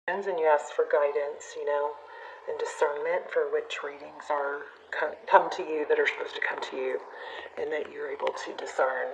and you ask for guidance, and discernment for which readings are come to you that are supposed to come to you, and that you're able to discern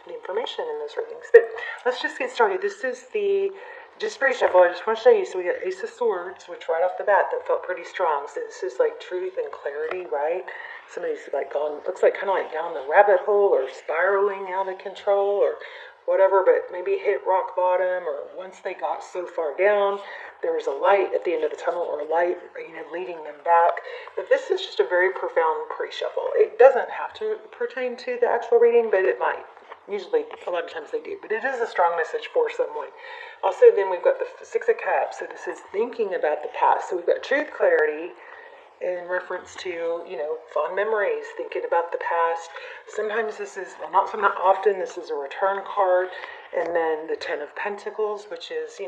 the information in those readings. But let's just get started. This is the just pre-shuffle. I just want to show you. So we got Ace of Swords, which right off the bat that felt pretty strong. So this is like truth and clarity, right? Somebody's like gone, looks like kind of like down the rabbit hole or spiraling out of control or whatever, but maybe hit rock bottom, or once they got so far down, there was a light at the end of the tunnel, or a light, leading them back. But this is just a very profound pre-shuffle. It doesn't have to pertain to the actual reading, but it might. Usually, a lot of times they do, but it is a strong message for someone. Also, then we've got the Six of Cups, so this is thinking about the past. So we've got truth, clarity, in reference to, fond memories, thinking about the past. Sometimes this is, not often, this is a return card. And then the Ten of Pentacles, which is,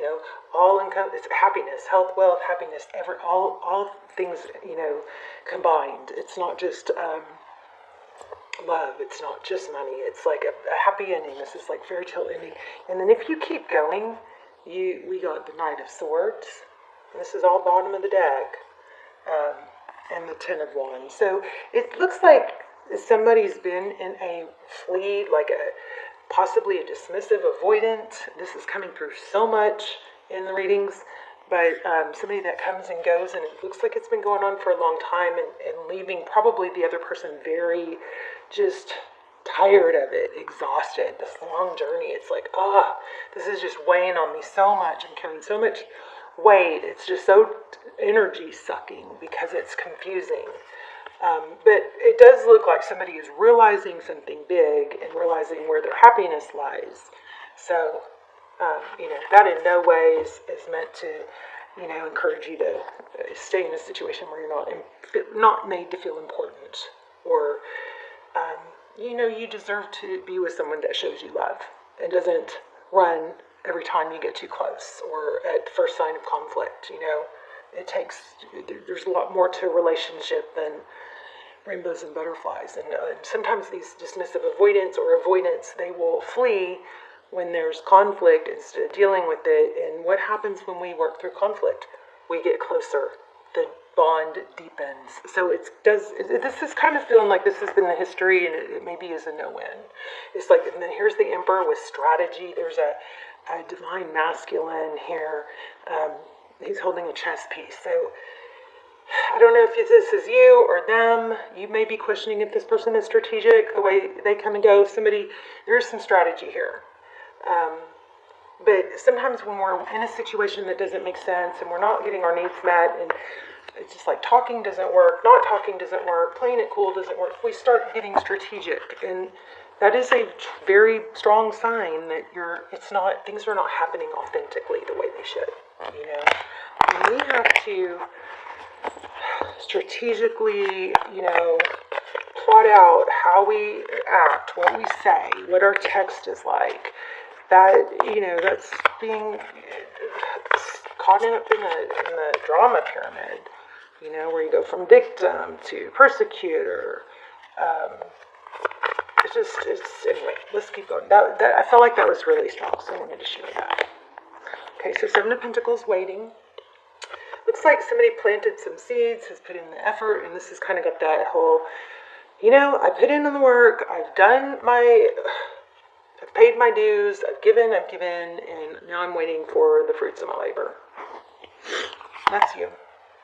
all income, it's happiness, health, wealth, happiness, all things, combined. It's not just love, it's not just money, it's like a happy ending. This is like fairy tale ending. And then if you keep going, we got the Knight of Swords. This is all bottom of the deck. And the Ten of Wands. So it looks like somebody's been in a flee, like possibly a dismissive, avoidant. This is coming through so much in the readings, but somebody that comes and goes, and it looks like it's been going on for a long time, and leaving probably the other person very just tired of it, exhausted. This long journey, it's like, this is just weighing on me so much. I'm carrying so much weight. It's just so energy sucking because it's confusing. But it does look like somebody is realizing something big and realizing where their happiness lies. So, that in no way is meant to, encourage you to stay in a situation where you're not made to feel important, or, you deserve to be with someone that shows you love and doesn't run every time you get too close or at the first sign of conflict. There's a lot more to a relationship than rainbows and butterflies. And sometimes these dismissive avoidance, they will flee when there's conflict instead of dealing with it. And what happens when we work through conflict? We get closer. The bond deepens. So this is kind of feeling like this has been the history, and it maybe is a no-win. It's like, and then here's the Emperor with strategy. There's a divine masculine here. He's holding a chess piece. So I don't know if this is you or them. You may be questioning if this person is strategic, the way they come and go. There's some strategy here. But sometimes when we're in a situation that doesn't make sense and we're not getting our needs met, and it's just like talking doesn't work, not talking doesn't work, playing it cool doesn't work, we start getting strategic. And that is a very strong sign that things are not happening authentically the way they should. And we have to strategically, plot out how we act, what we say, what our text is like. That's being caught up in the drama pyramid, where you go from victim to persecutor. Anyway, let's keep going. I felt like that was really strong, so I wanted to share that. Okay, so Seven of Pentacles waiting. Looks like somebody planted some seeds, has put in the effort, and this has kind of got that whole, I put in the work, I've paid my dues, I've given, and now I'm waiting for the fruits of my labor. That's you.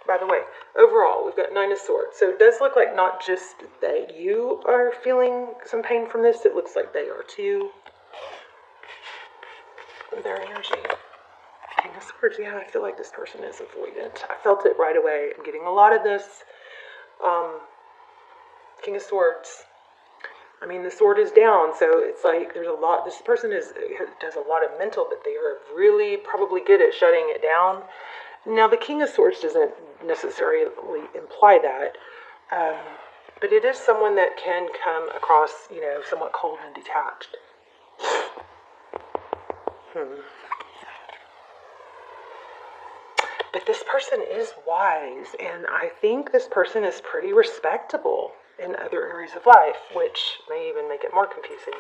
By the way, overall, we've got Nine of Swords. So it does look like not just that you are feeling some pain from this, it looks like they are too. Their energy. King of Swords, yeah, I feel like this person is avoidant. I felt it right away. I'm getting a lot of this. King of Swords. The sword is down, so it's like there's a lot. This person does a lot of mental, but they are really probably good at shutting it down. Now, the King of Swords doesn't necessarily imply that, but it is someone that can come across, somewhat cold and detached. But this person is wise, and I think this person is pretty respectable in other areas of life, which may even make it more confusing.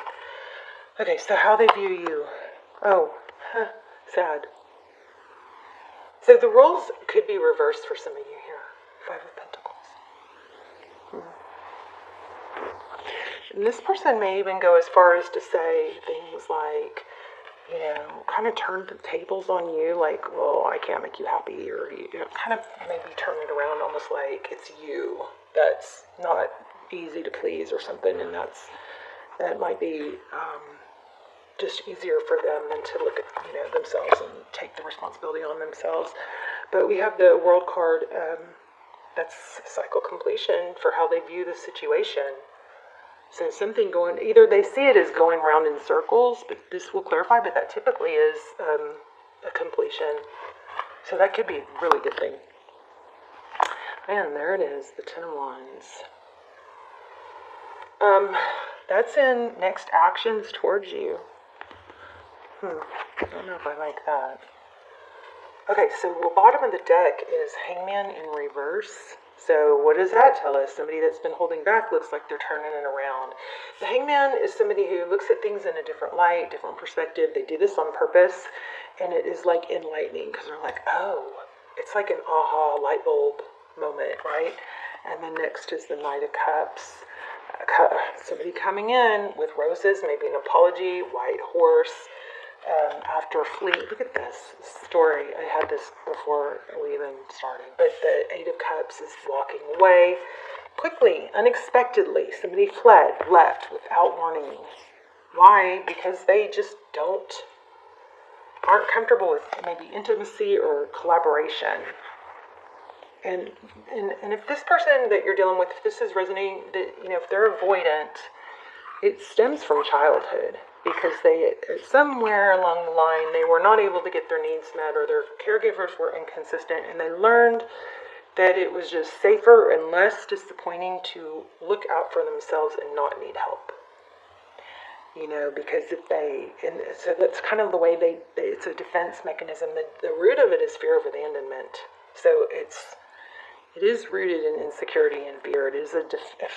Okay, so how they view you. Oh, sad. So the roles could be reversed for some of you here. 5 of Pentacles. And this person may even go as far as to say things like, kind of turn the tables on you, like, well, I can't make you happy, or kind of maybe turn it around almost like it's you that's not easy to please or something, and that might be just easier for them than to look at themselves and take the responsibility on themselves. But we have the World card. That's cycle completion for how they view the situation. So something either they see it as going around in circles, but this will clarify, but that typically is a completion. So that could be a really good thing. And there it is, the 10 of Wands. That's in next actions towards you. I don't know if I like that. Okay, so the bottom of the deck is Hangman in reverse. So what does that tell us? Somebody that's been holding back looks like they're turning it around. The Hangman is somebody who looks at things in a different light, different perspective. They do this on purpose, and it is like enlightening because they're like, oh, it's like an aha light bulb moment, right? And then next is the Knight of Cups. Somebody coming in with roses, maybe an apology, white horse. After fleeing, look at this story. I had this before we even started, but the 8 of Cups is walking away quickly, unexpectedly. Somebody left without warning. Why? Because they just aren't comfortable with maybe intimacy or collaboration. And if this person that you're dealing with, if this is resonating, that if they're avoidant, it stems from childhood. Because they, somewhere along the line, they were not able to get their needs met, or their caregivers were inconsistent, and they learned that it was just safer and less disappointing to look out for themselves and not need help. Because so that's kind of the way it's a defense mechanism. The root of it is fear of abandonment. So it is rooted in insecurity and fear. It is it's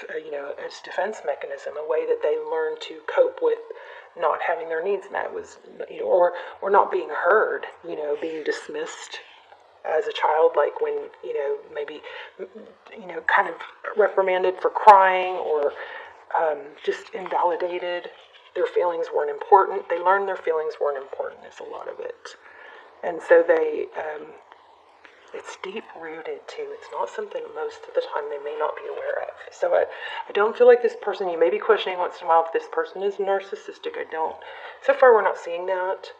a defense mechanism, a way that they learn to cope with not having their needs met, or not being heard, being dismissed as a child, like when, maybe, kind of reprimanded for crying, or just invalidated. Their feelings weren't important. They learned their feelings weren't important is a lot of it. And so it's deep-rooted, too. It's not something most of the time they may not be aware of. So I don't feel like this person, you may be questioning once in a while if this person is narcissistic. So far we're not seeing that.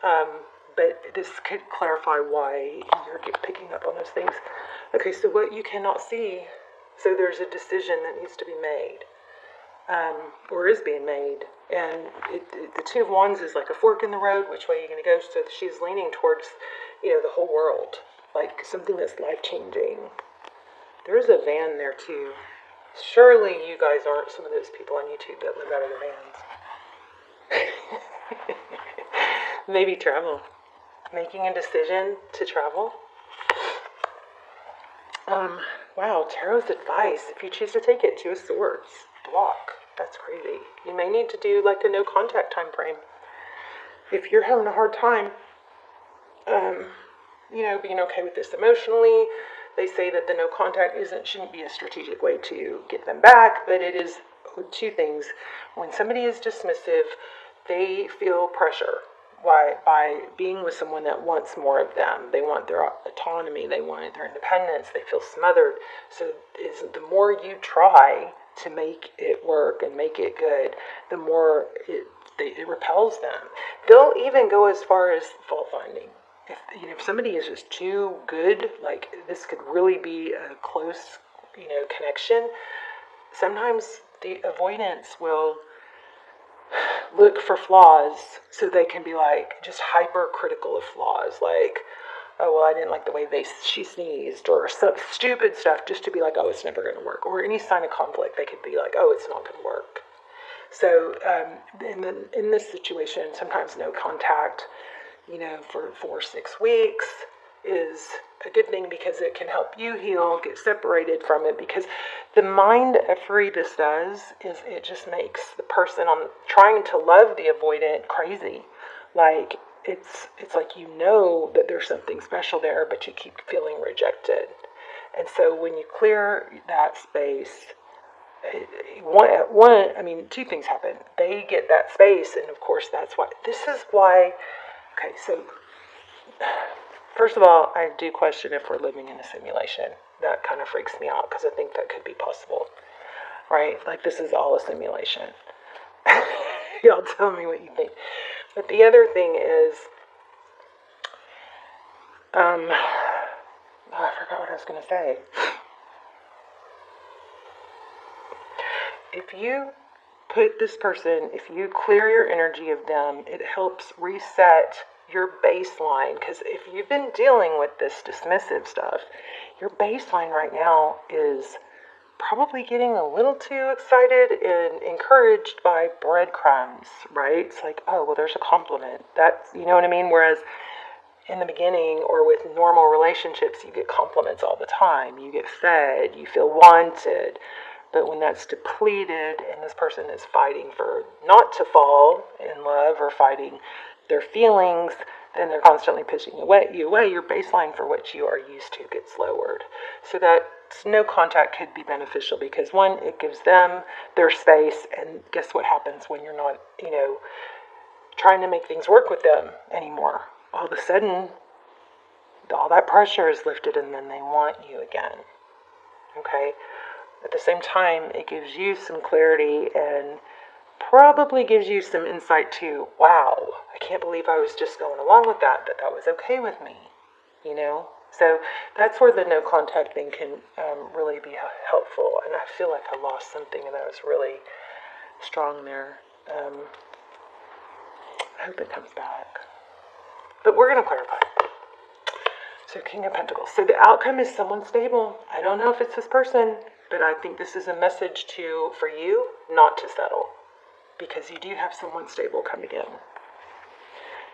But this could clarify why you're picking up on those things. Okay, so what you cannot see, so there's a decision that needs to be made, or is being made. And the 2 of Wands is like a fork in the road. Which way are you going to go? So she's leaning towards, the whole world. Like something that's life-changing. There's a van there too. Surely you guys aren't some of those people on YouTube that live out of their vans. Maybe travel. Making a decision to travel. Wow, Tarot's advice. If you choose to take it, 2 of Swords. Block. That's crazy. You may need to do like a no contact time frame. If you're having a hard time, being okay with this emotionally. They say that the no contact shouldn't be a strategic way to get them back, but it is 2 things. When somebody is dismissive, they feel pressure. Why? By being with someone that wants more of them. They want their autonomy. They want their independence. They feel smothered. So the more you try to make it work and make it good, the more it repels them. They'll even go as far as fault finding. If somebody is just too good, like this could really be a close, connection, sometimes the avoidance will look for flaws so they can be like just hypercritical of flaws, like, oh, well, I didn't like the way she sneezed, or some stupid stuff, just to be like, oh, it's never going to work, or any sign of conflict, they could be like, oh, it's not going to work. So in this situation, sometimes no contact, for 4 or 6 weeks is a good thing, because it can help you heal, get separated from it, because the mind effery this does is it just makes the person on trying to love the avoidant crazy. Like, it's like you know that there's something special there, but you keep feeling rejected. And so when you clear that space, two things happen. They get that space, and of course that's why. This is why. Okay, so first of all, I do question if we're living in a simulation. That kind of freaks me out because I think that could be possible, right? Like this is all a simulation. Y'all tell me what you think. But the other thing is, I forgot what I was going to say. If you put this person, if you clear your energy of them, it helps reset your baseline. Because if you've been dealing with this dismissive stuff, your baseline right now is probably getting a little too excited and encouraged by breadcrumbs, right? It's like, oh, well, there's a compliment. That's, you know what I mean? Whereas in the beginning or with normal relationships, you get compliments all the time. You get fed, you feel wanted. But when that's depleted and this person is fighting for not to fall in love or fighting their feelings, then they're constantly pushing you away. Your baseline for what you are used to gets lowered. So that no contact could be beneficial because one, it gives them their space, and guess what happens when you're not, trying to make things work with them anymore? All of a sudden, all that pressure is lifted and then they want you again. Okay? At the same time, it gives you some clarity and probably gives you some insight to, wow, I can't believe I was just going along with that was okay with me, So that's where the no contact thing can really be helpful. And I feel like I lost something and that was really strong there. I hope it comes back. But we're going to clarify. So King of Pentacles. So the outcome is someone stable. I don't know if it's this person, but I think this is a message for you not to settle. Because you do have someone stable coming in.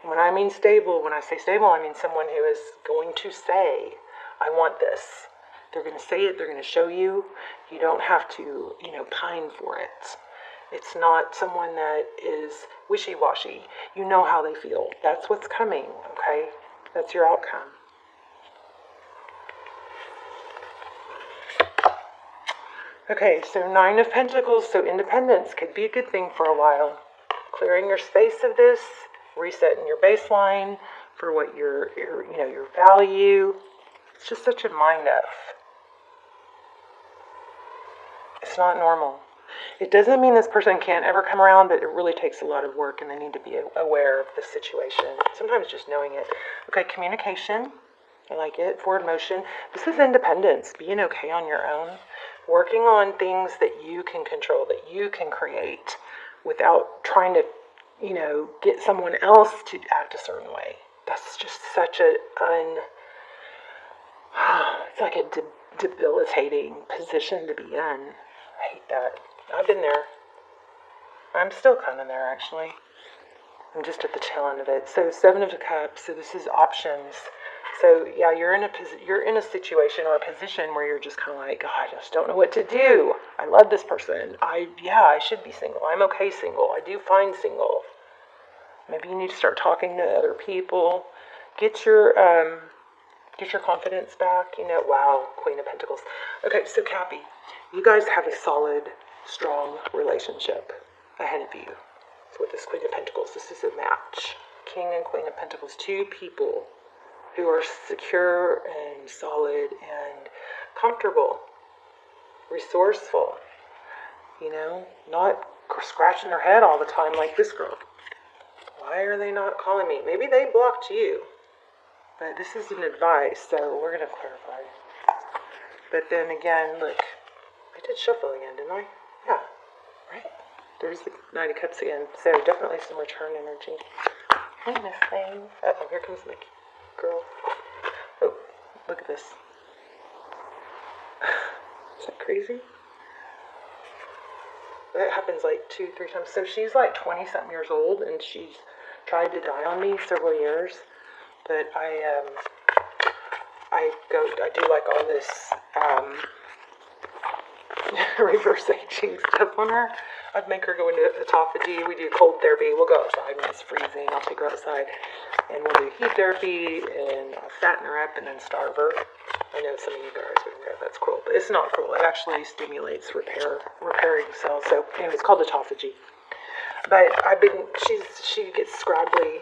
And when I mean stable, when I say stable, I mean someone who is going to say, I want this. They're going to say it, they're going to show you. You don't have to, pine for it. It's not someone that is wishy-washy. You know how they feel. That's what's coming, okay? That's your outcome. Okay, so 9 of Pentacles, so independence could be a good thing for a while. Clearing your space of this, resetting your baseline for what your value. It's just such a mind F. It's not normal. It doesn't mean this person can't ever come around, but it really takes a lot of work and they need to be aware of the situation. Sometimes just knowing it. Okay, communication. I like it. Forward motion. This is independence. Being okay on your own. Working on things that you can control, that you can create without trying to, get someone else to act a certain way. That's just such it's like a debilitating position to be in. I hate that. I've been there. I'm still kind of there, actually. I'm just at the tail end of it. So 7 of Cups. So this is options. So yeah, you're in a situation or a position where you're just kind of like, God, I just don't know what to do. I love this person. I should be single. I'm okay single. I do fine single. Maybe you need to start talking to other people. Get your confidence back. Wow, Queen of Pentacles. Okay, so Cappy, you guys have a solid, strong relationship ahead of you. So with this Queen of Pentacles, this is a match. King and Queen of Pentacles, 2 people who are secure and solid and comfortable, resourceful, not scratching their head all the time like this girl. Why are they not calling me? Maybe they blocked you. But this is an advice, so we're going to clarify. But then again, look, I did shuffle again, didn't I? Yeah, right? There's the 9 of Cups again. So definitely some return energy. Hey, Miss Thing. Uh-oh, here comes Mickey. Girl. Oh, look at this. Is that crazy? That happens like 2-3 times. So she's like 20-something years old, and she's tried to die on me several years. But I do like all this reverse aging stuff on her. I'd make her go into autophagy. We do cold therapy. We'll go outside when it's freezing. I'll take her outside, and we'll do heat therapy, and I'll fatten her up and then starve her. I know some of you guys would go, that's cruel, but it's not cruel. It actually stimulates repairing cells. So anyway, it's called autophagy. But she gets scraggly.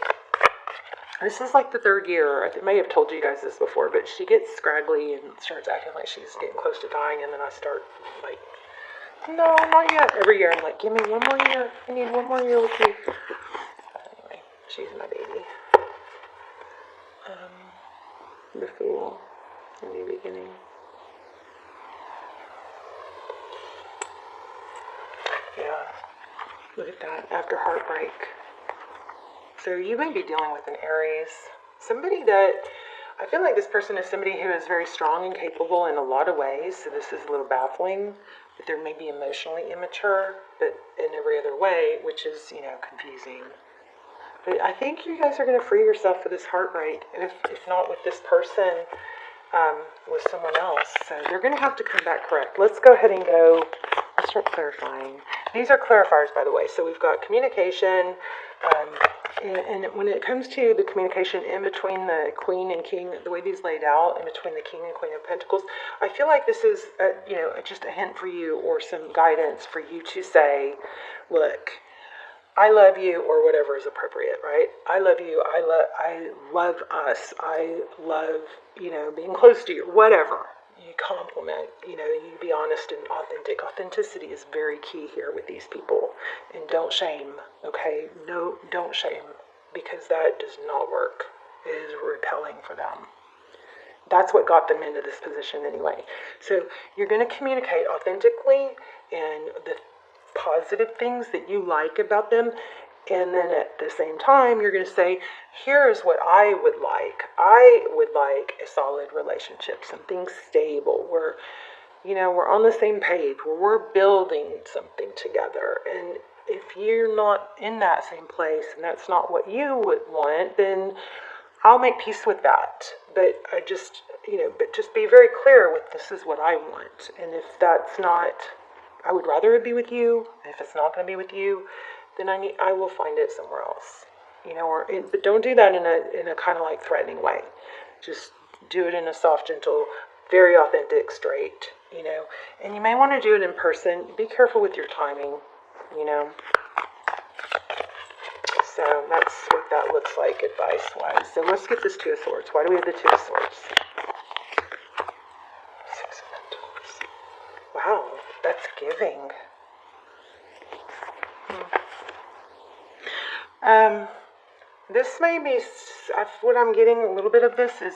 This is like the third year. I may have told you guys this before, but she gets scraggly and starts acting like she's getting close to dying, and then I start like, no, not yet. Every year I'm like, give me one more year. I need one more year with you. Anyway, she's my baby. The Fool in the beginning. Yeah, look at that, after heartbreak. So you may be dealing with an Aries, somebody that, I feel like this person is somebody who is very strong and capable in a lot of ways, so this is a little baffling, but they're maybe emotionally immature, but in every other way, which is, confusing. But I think you guys are going to free yourself of this heartbreak, if not with this person, with someone else. So they're going to have to come back correct. Let's go ahead and let's start clarifying. These are clarifiers, by the way. So we've got communication, and when it comes to the communication in between the Queen and King, the way these laid out, in between the King and Queen of Pentacles, I feel like this is, just a hint for you or some guidance for you to say, look, I love you, or whatever is appropriate, right? I love you. I love us. I love, being close to you, whatever. You compliment, you be honest and authentic. Authenticity is very key here with these people. And don't shame, okay? No, don't shame, because that does not work. It is repelling for them. That's what got them into this position anyway. So you're going to communicate authentically and the positive things that you like about them, and then at the same time you're going to say, here's what I would like. I would like a solid relationship, something stable, where we're on the same page, where we're building something together. And if you're not in that same place and that's not what you would want, then I'll make peace with that. But just be very clear with, this is what I want. And if that's not, I would rather it be with you. If it's not going to be with you, then I will find it somewhere else. But don't do that in a kind of like threatening way. Just do it in a soft, gentle, very authentic, straight. And you may want to do it in person. Be careful with your timing. So that's what that looks like advice-wise. So let's get this Two of Swords. Why do we have the Two of Swords? Six of Pentacles. Wow, that's giving. This may be, what I'm getting a little bit of this is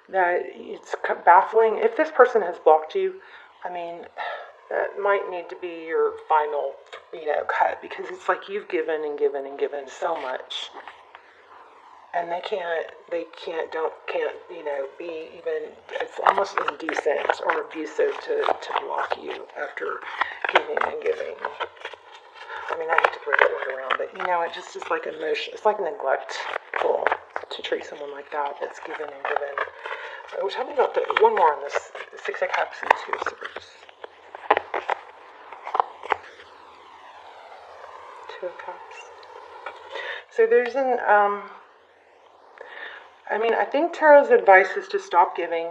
that it's baffling. If this person has blocked you, that might need to be your final, cut, because it's like you've given and given and given so much. And they can't, be even, it's almost indecent or abusive to block you after giving and giving. I hate to throw that word around, but it just is like emotion. It's like neglectful to treat someone like that that's given and given. We're talking about one more on this, Six of Cups and Two of Swords. Two of Cups. So there's I think Tarot's advice is to stop giving,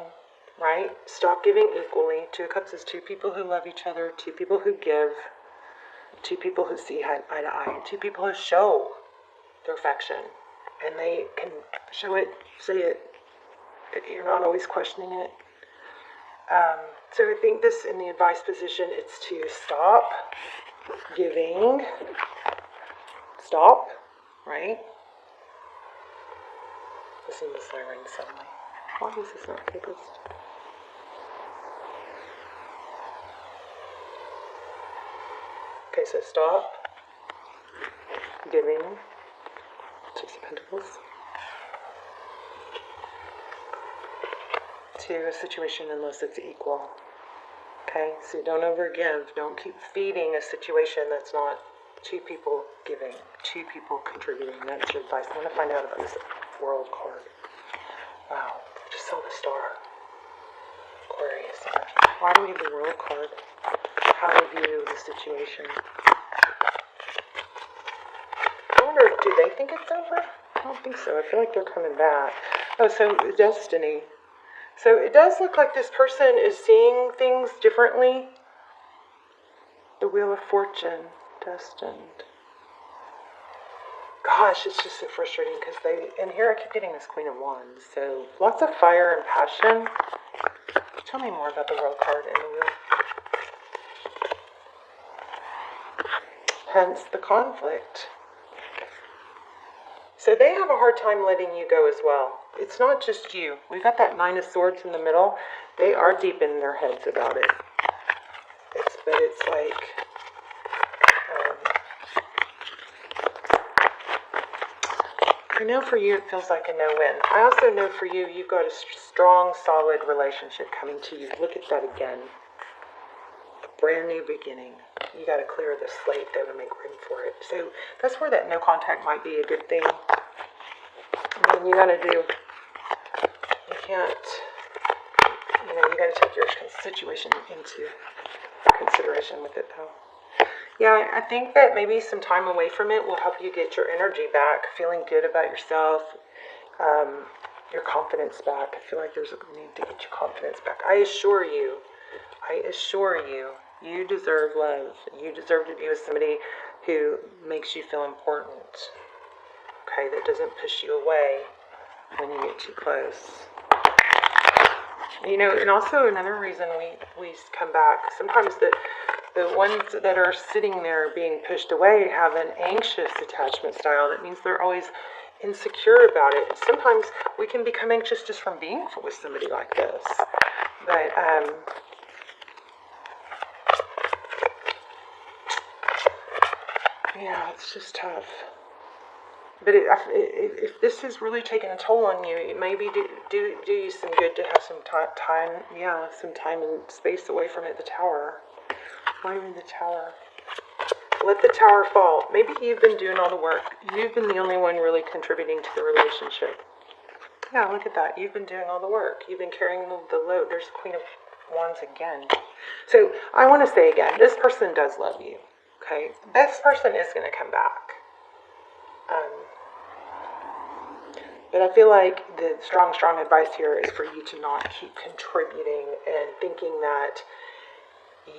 right? Stop giving equally. Two of Cups is two people who love each other, two people who give, two people who see eye to eye, two people who show their affection, and they can show it, say it. You're not always questioning it. So I think this, in the advice position, it's to stop giving. Stop, right? Listen to the siren suddenly. Why is this not focused? Okay, so stop giving. Six of Pentacles. To a situation unless it's equal. Okay, so don't overgive. Don't keep feeding a situation that's not two people giving, two people contributing. That's your advice. I want to find out about this World card. Wow, just saw the star. Aquarius. Why do we have the World card? How to view the situation. do they think it's over? I don't think so. I feel like they're coming back. Oh, so destiny. So it does look like this person is seeing things differently. The Wheel of Fortune, destined. Gosh, it's just so frustrating because and here I keep getting this Queen of Wands. So lots of fire and passion. Tell me more about the World card in the wheel. Hence the conflict. So they have a hard time letting you go as well. It's not just you. We've got that Nine of Swords in the middle. They are deep in their heads about it. But it's like, I know for you it feels like a no-win. I also know for you, you've got a strong, solid relationship coming to you. Look at that again. A brand new beginning. You got to clear the slate though to make room for it. So that's where that no contact might be a good thing. And then you got to do, you can't, you got to take your situation into consideration with it though. Yeah, I think that maybe some time away from it will help you get your energy back, feeling good about yourself, your confidence back. I feel like there's a need to get your confidence back. I assure you, you deserve love. You deserve to be with somebody who makes you feel important. Okay, that doesn't push you away when you get too close. And also another reason we come back, sometimes the ones that are sitting there being pushed away have an anxious attachment style. That means they're always insecure about it. And sometimes we can become anxious just from being with somebody like this. But, yeah, it's just tough. But if this has really taken a toll on you, it maybe do you some good to have some time and space away from it. The Tower. Why are in the Tower? Let the Tower fall. Maybe you've been doing all the work. You've been the only one really contributing to the relationship. Yeah, look at that. You've been doing all the work. You've been carrying the load. There's the Queen of Wands again. So I want to say again, this person does love you. Okay? This person is going to come back. But I feel like the strong advice here is for you to not keep contributing and thinking that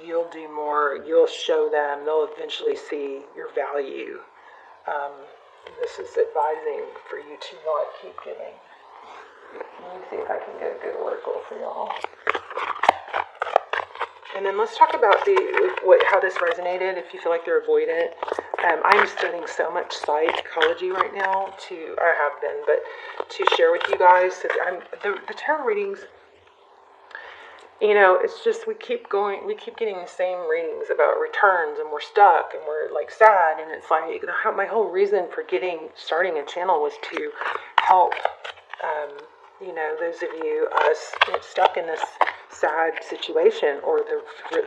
you'll do more, you'll show them, they'll eventually see your value. This is advising for you to not keep giving. Let me see if I can get a good oracle for y'all. And then let's talk about how this resonated, if you feel like you're avoidant. I'm studying so much psychology right now to share with you guys. So the tarot readings, it's just we keep getting the same readings about returns, and we're stuck, and we're like sad, and it's like my whole reason for starting a channel was to help, those of you stuck in this sad situation, or the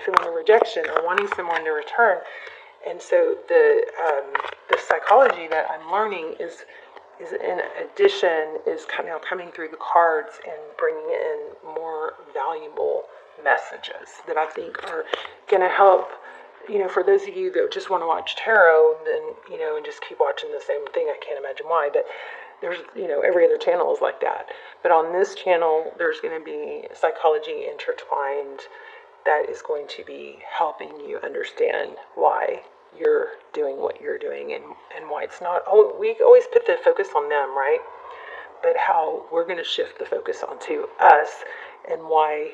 feeling of rejection, or wanting someone to return. And so the psychology that I'm learning is in addition kind of coming through the cards and bringing in more valuable messages that I think are going to help. For those of you that just want to watch tarot, then and just keep watching the same thing. I can't imagine why, but there's every other channel is like that. But on this channel, there's going to be psychology intertwined that is going to be helping you understand why you're doing what you're doing, and why it's not. We always put the focus on them, right? But how we're going to shift the focus onto us, and why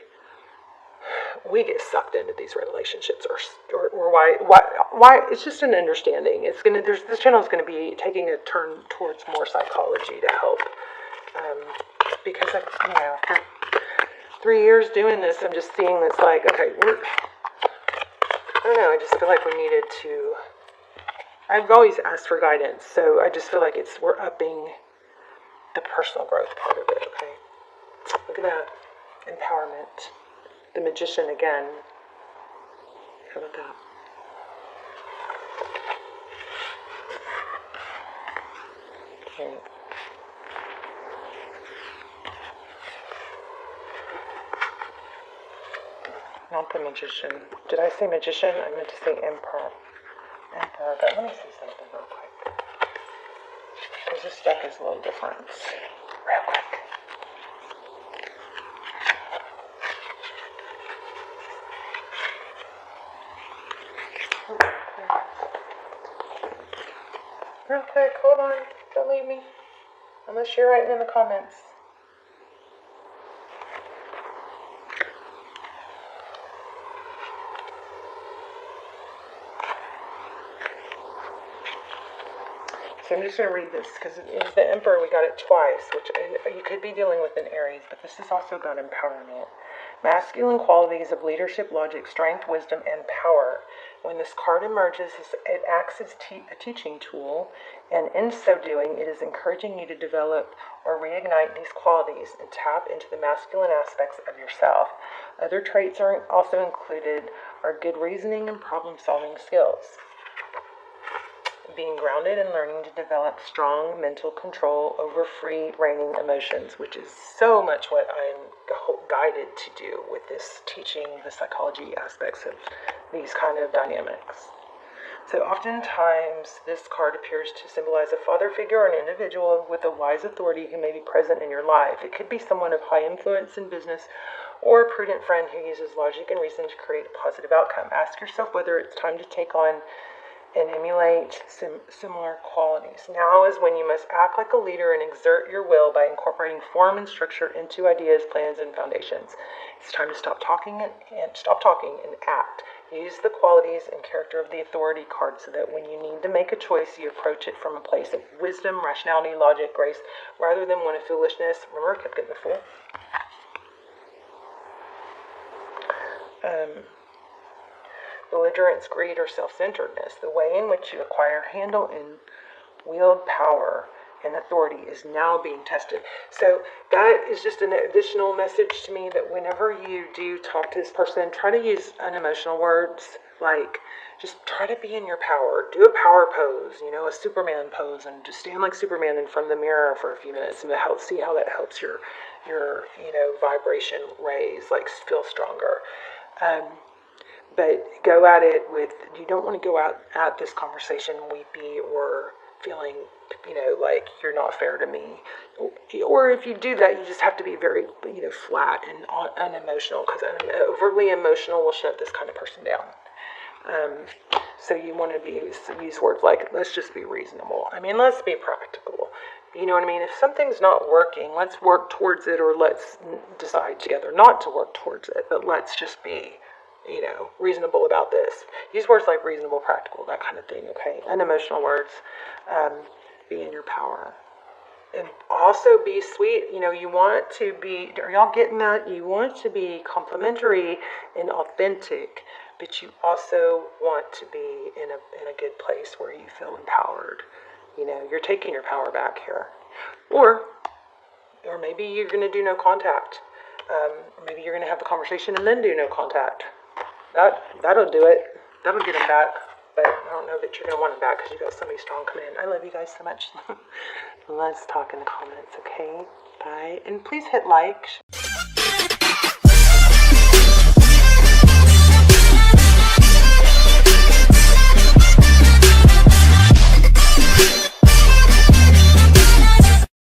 we get sucked into these relationships, or why it's just an understanding. This channel is going to be taking a turn towards more psychology to help, because after 3 years doing this, I'm just seeing it's like, okay, I don't know, I just feel like we needed to, I've always asked for guidance, so I just feel like we're upping the personal growth part of it, okay? Look at that, empowerment. The Magician again. How about that? Okay. Not the Magician. Did I say Magician? I meant to say Emperor. But let me see something real quick. just stuck is a little difference. Real quick. Real quick, hold on. Don't leave me. Unless you're writing in the comments. So I'm just going to read this because it is the Emperor. We got it twice, which you could be dealing with an Aries, but this is also about empowerment. Masculine qualities of leadership, logic, strength, wisdom, and power. When this card emerges, it acts as a teaching tool, and in so doing, it is encouraging you to develop or reignite these qualities and tap into the masculine aspects of yourself. Other traits are also included are good reasoning and problem-solving skills. Being grounded and learning to develop strong mental control over free reigning emotions, which is so much what I'm guided to do with this teaching the psychology aspects of these kind of dynamics. So oftentimes this card appears to symbolize a father figure or an individual with a wise authority who may be present in your life. It could be someone of high influence in business or a prudent friend who uses logic and reason to create a positive outcome. Ask yourself whether it's time to take on and emulate similar qualities. Now is when you must act like a leader and exert your will by incorporating form and structure into ideas, plans, and foundations. It's time to stop talking and act. Use the qualities and character of the authority card so that when you need to make a choice, you approach it from a place of wisdom, rationality, logic, grace, rather than one of foolishness. Remember, I kept getting the fool. Belligerence, greed, or self-centeredness. The way in which you acquire, handle, and wield power and authority is now being tested. So that is just an additional message to me that whenever you do talk to this person, try to use unemotional words, like just try to be in your power. Do a power pose, a Superman pose, and just stand like Superman in front of the mirror for a few minutes and see how that helps your vibration raise, like feel stronger. But go at it you don't want to go out at this conversation weepy or feeling, like you're not fair to me. Or if you do that, you just have to be very, flat and unemotional, because overly emotional will shut this kind of person down. So you want to use words like, let's just be reasonable. Let's be practical. You know what I mean? If something's not working, let's work towards it, or let's decide together not to work towards it, but let's just be reasonable about this. Use words like reasonable, practical, that kind of thing, okay? Unemotional words. Be in your power. And also be sweet. You want to be, are y'all getting that? You want to be complimentary and authentic, but you also want to be in a good place where you feel empowered. You're taking your power back here. Or maybe you're going to do no contact. Or maybe you're going to have the conversation and then do no contact. That'll do it. That'll get him back. But I don't know that you're going to want him back because you got somebody strong coming in. I love you guys so much. Let's talk in the comments, okay? Bye. And please hit like.